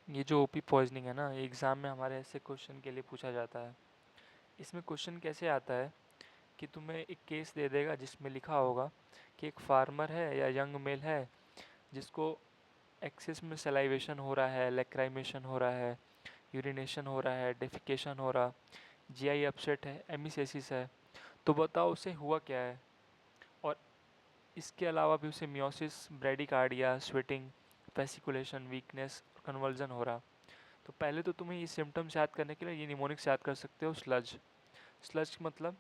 ये जो OP poisoning है ना, ये एग्ज़ाम में हमारे ऐसे क्वेश्चन के लिए पूछा जाता है। इसमें क्वेश्चन कैसे आता है कि तुम्हें एक केस दे देगा जिसमें लिखा होगा कि एक फार्मर है या यंग मेल है जिसको एक्सेस में सलाइवेशन हो रहा है, लैक्राइमेशन हो रहा है, यूरिनेशन हो रहा है, डेफिकेशन हो रहा, जीआई अपसेट है, एमिसेसिस है। तो बताओ उसे हुआ क्या है। और इसके अलावा भी उसे miosis, bradycardia, sweating, vesiculation, weakness, conversion हो रहा। तो पहले तो तुम्हें ये सिम्टम्स याद करने के लिए ये निमोनिक्स याद कर सकते हो। स्लज, स्लज मतलब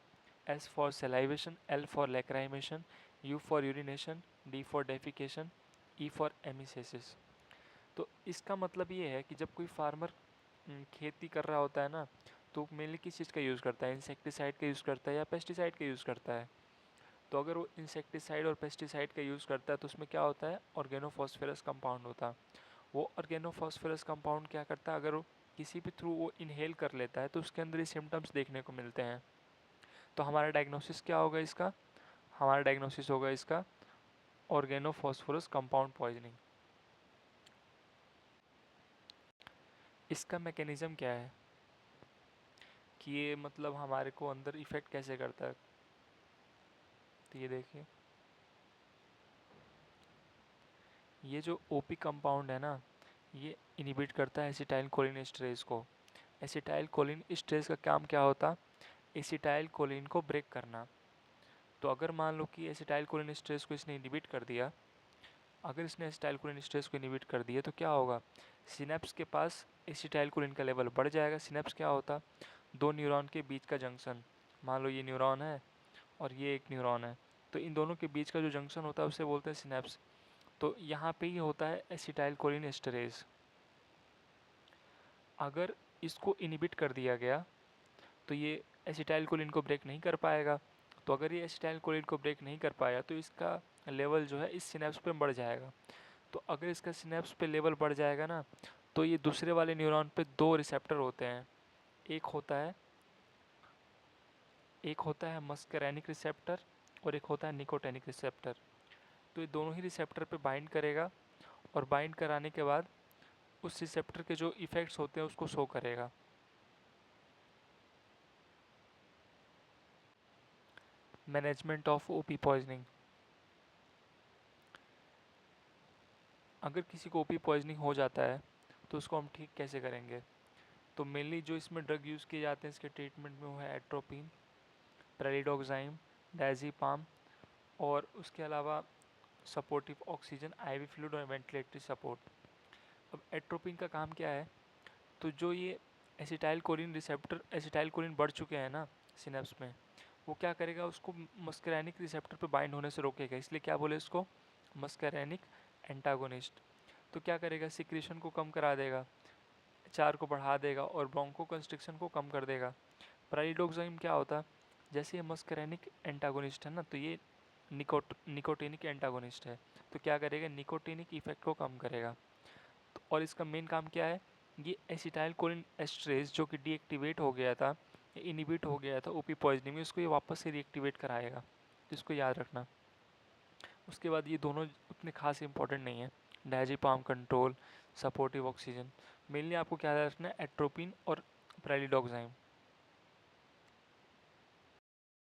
S for salivation, L for lacrimation, U for urination, D for defecation, E for emesis. तो इसका मतलब ये है कि जब कोई फार्मर खेती कर रहा होता है ना, तो मेनली किस चीज़ का यूज़ करता है, इंसेक्टिसाइड का यूज़ करता है या पेस्टिसाइड का यूज़ करता है। तो अगर वो इंसेक्टिसाइड और पेस्टिसाइड का यूज़ करता है तो उसमें क्या होता है, ऑर्गेनोफॉस्फेरस कंपाउंड होता है। वो ऑर्गेनोफॉस्फेरस कंपाउंड क्या करता है, अगर वो किसी भी थ्रू वो इनहेल कर लेता है तो उसके अंदर ये सिम्टम्स देखने को मिलते हैं। तो हमारा डायग्नोसिस क्या होगा इसका, हमारा डायग्नोसिस होगा इसका ऑर्गेनोफॉस्फोरस कंपाउंड पॉइजनिंग। इसका मैकेनिज़्म क्या है कि ये मतलब हमारे को अंदर इफ़ेक्ट कैसे करता है। तो ये देखिए, ये जो ओपी कंपाउंड है ना, ये इनिबिट करता है एसिटाइल कोलिन एस्टरेज को। एसिटाइल कोलिन एस्टरेज का काम क्या होता, एसिटाइल कोलिन को ब्रेक करना। तो अगर मान लो कि एसिटाइल कोलिन एस्टरेज को इसने इनिबिट कर दिया, अगर इसने एसिटाइल कोलिन एस्टरेज को इनिबिट कर दिया तो क्या होगा, सिनेप्स के पास एसिटाइल कोलिन का लेवल बढ़ जाएगा। सिनेप्स क्या होता, दो न्यूरॉन के बीच का जंक्शन। मान लो ये न्यूरॉन है और ये एक न्यूरॉन है, तो इन दोनों के बीच का जो जंक्शन होता है उसे बोलते हैं सिनेप्स। तो यहाँ पे ही होता है एसिटाइल कोलिन एस्टरेज। अगर इसको इनिबिट कर दिया गया तो ये एसिटाइल कोलिन को ब्रेक नहीं कर पाएगा। तो अगर ये एसिटाइल कोलिन को ब्रेक नहीं कर पाया तो इसका लेवल जो है इस सिनेप्स पे बढ़ जाएगा। तो अगर इसका सिनेप्स पे लेवल बढ़ जाएगा ना, तो ये दूसरे वाले न्यूरॉन पे दो रिसेप्टर होते हैं। एक होता है मस्करेनिक रिसेप्टर और एक होता है निकोटेनिक रिसेप्टर। तो ये दोनों ही रिसेप्टर पे बाइंड करेगा और बाइंड कराने के बाद उस रिसेप्टर के जो इफ़ेक्ट्स होते हैं उसको शो करेगा। Management of OP poisoning. अगर किसी को ओपी पॉइजनिंग हो जाता है तो उसको हम ठीक कैसे करेंगे। तो मेनली जो इसमें ड्रग यूज़ किए जाते हैं इसके ट्रीटमेंट में वो है एट्रोपिन, प्रेलिडोक्साइम, डायज़ेपाम और उसके अलावा सपोर्टिव ऑक्सीजन, आईवी फ्लूइड और वेंटिलेटरी सपोर्ट। अब एट्रोपिन का काम क्या है, तो जो ये acetyl choline receptor, acetyl choline बढ़ चुके हैं ना सिनेप्स में, वो क्या करेगा, उसको मस्करेनिक रिसेप्टर पे बाइंड होने से रोकेगा। इसलिए क्या बोले इसको, मस्करेनिक एंटागोनिस्ट। तो क्या करेगा, सिक्रीशन को कम करा देगा, चार को बढ़ा देगा और ब्रोंको कंस्ट्रिक्शन को कम कर देगा। प्राइडोक्साइम क्या होता है, जैसे ये मस्करेनिक एंटागोनिस्ट है ना, तो ये निकोटिनिक एंटागोनिस्ट है। तो क्या करेगा, निकोटिनिक इफेक्ट को कम करेगा। तो और इसका मेन काम क्या है, ये एसिटाइल कोलिन एस्ट्रेज जो कि डीएक्टिवेट हो गया था, इनिबिट हो गया था ओपी पॉइजनिंग में, इसको ये वापस से रीएक्टिवेट कराएगा। तो इसको याद रखना। उसके बाद ये दोनों उतने खास इंपॉर्टेंट नहीं है, diazepam control, supportive oxygen. Mainly आपको क्या याद रखना है, एट्रोपिन और प्रेलिडोक्साइम।